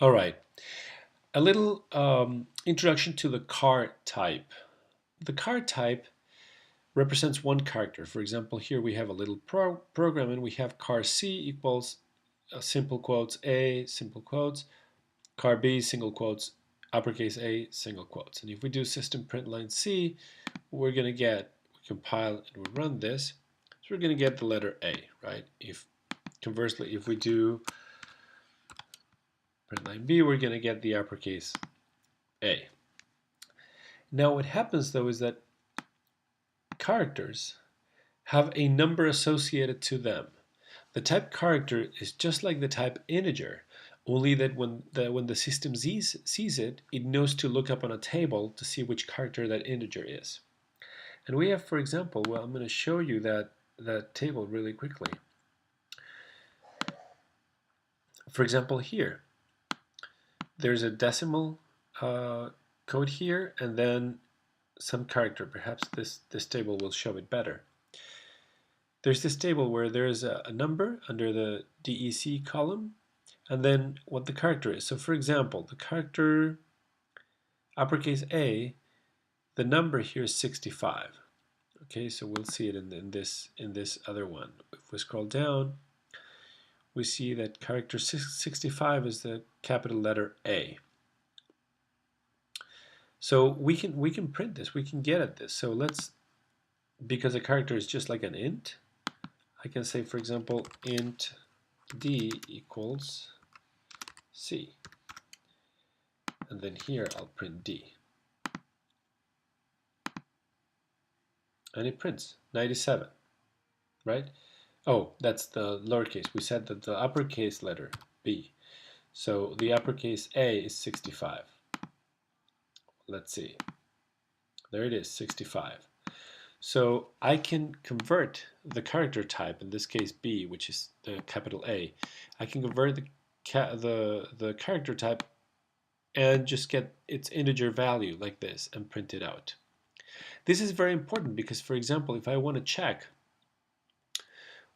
All right, a little introduction to the char type. The char type represents one character. For example, here we have a little program and we have char C equals simple quotes A, simple quotes, char B, single quotes, uppercase A, single quotes. And if we do system print line C, we're going to get, we compile and we run this, so we're going to get the letter A, right? If conversely, if we do print line B, we're going to get the uppercase A. Now what happens though is that characters have a number associated to them. The type character is just like the type integer, only that when the system sees it, it knows to look up on a table to see which character that integer is. And we have, for example, well, I'm going to show you that table really quickly. For example, here, there's a decimal code here, and then some character. Perhaps this table will show it better. There's this table where there's a number under the DEC column, and then what the character is. So for example, the character uppercase A, the number here is 65. Okay, so we'll see it in this other one. If we scroll down, we see that character 65 is the capital letter A. So we can print this, we can get at this. So let's, because a character is just like an int, I can say, for example, int d equals C. And then here I'll print D. And it prints 97, right? Oh, that's the lowercase. We said that the uppercase letter B. So the uppercase A is 65. Let's see. There it is, 65. So I can convert the character type, in this case B, which is the capital A. I can convert the character type and just get its integer value like this and print it out. This is very important because, for example, if I want to check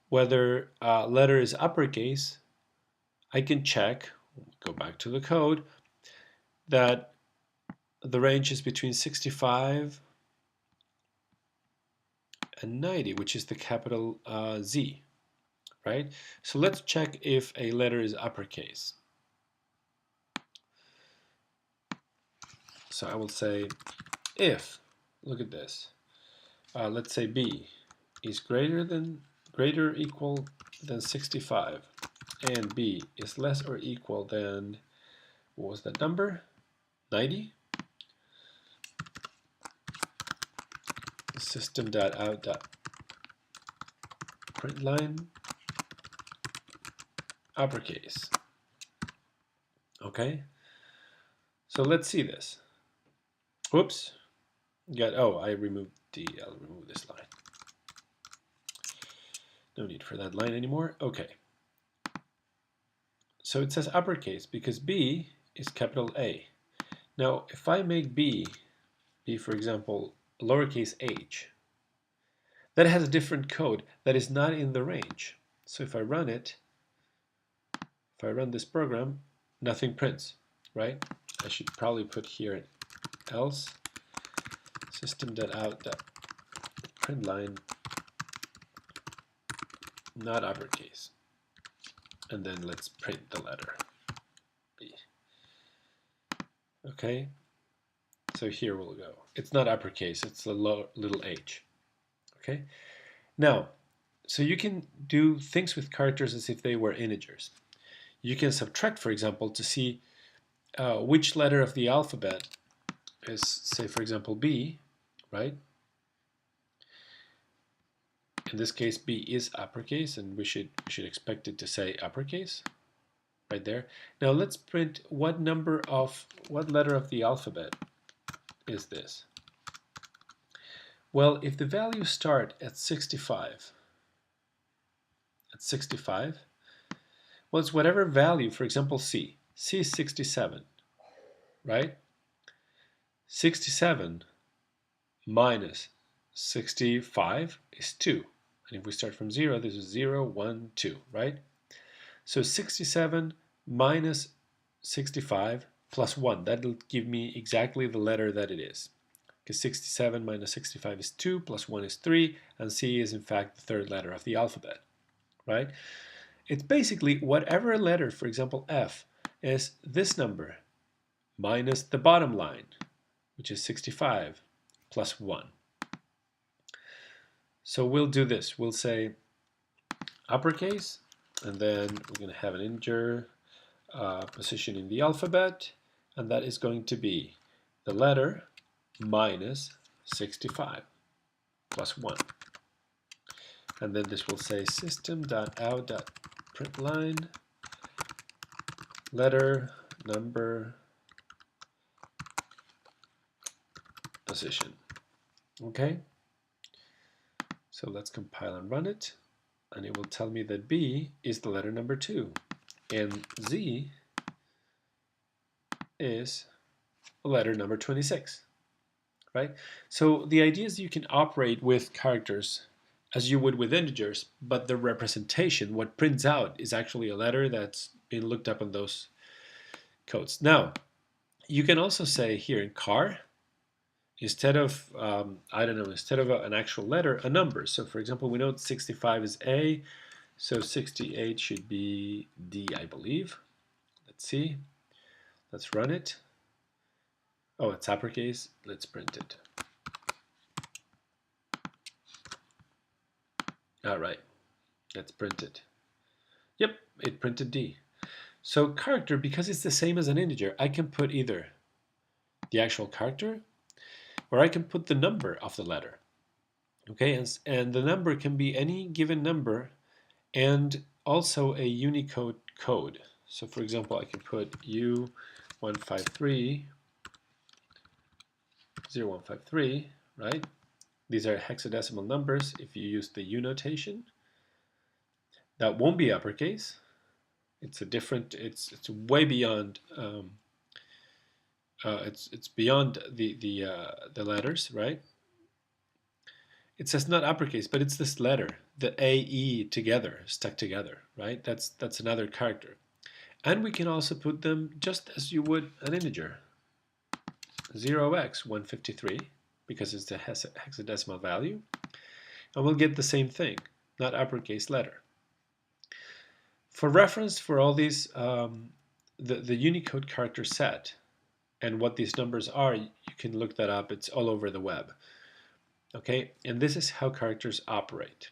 whether a letter is uppercase, I can check, go back to the code, that the range is between 65 and 90, which is the capital Z, right? So let's check if a letter is uppercase. So I will say if, look at this, let's say B is greater or equal than 65, and B is less or equal than, what was that number? 90? System.out.println uppercase. Okay, so let's see this. Whoops, oh, I removed D. I'll remove this line. No need for that line anymore. Okay, so it says uppercase because B is capital A. Now if I make B for example lowercase h, that has a different code that is not in the range. So if I run it, if I run this program, nothing prints, right? I should probably put here else system.out.println not uppercase, and then let's print the letter B. Okay, so here we'll go. It's not uppercase, it's a little h. Okay, now, so you can do things with characters as if they were integers. You can subtract, for example, to see which letter of the alphabet is, say, for example, B, right? In this case, B is uppercase, and we should expect it to say uppercase right there. Now let's print what letter of the alphabet is this. Well, if the values start at 65, well, it's whatever value, for example, C. C is 67, right? 67 minus 65 is 2. And if we start from 0, this is 0, 1, 2, right? So 67 minus 65 plus 1. That'll give me exactly the letter that it is. Because 67 minus 65 is 2, plus 1 is 3, and C is in fact the third letter of the alphabet, right? It's basically whatever letter, for example F, is this number minus the bottom line, which is 65, plus 1. So we'll do this. We'll say uppercase, and then we're going to have an integer position in the alphabet, and that is going to be the letter minus 65 plus 1. And then this will say system.out.println letter number position. Okay, so let's compile and run it, and it will tell me that B is the letter number 2 and Z is letter number 26, right? So the idea is you can operate with characters as you would with integers, but the representation, what prints out, is actually a letter that's been looked up in those codes. Now, you can also say here in char, instead of, I don't know, instead of an actual letter, a number. So for example, we know 65 is A, so 68 should be D, I believe. Let's see. Let's run it. Oh, it's uppercase. Let's print it. All right, let's print it. Yep, it printed D. So character, because it's the same as an integer, I can put either the actual character or I can put the number of the letter. Okay, and the number can be any given number and also a Unicode code. So for example, I can put U153 0153, right? These are hexadecimal numbers if you use the U notation. That won't be uppercase. It's a different, it's way beyond, it's beyond the letters, right? It says not uppercase, but it's this letter, the AE together, stuck together, right? That's another character. And we can also put them just as you would an integer. 0x153, because it's a hexadecimal value. And we'll get the same thing, not uppercase letter. For reference for all these, the Unicode character set and what these numbers are, you can look that up. It's all over the web. Okay, and this is how characters operate.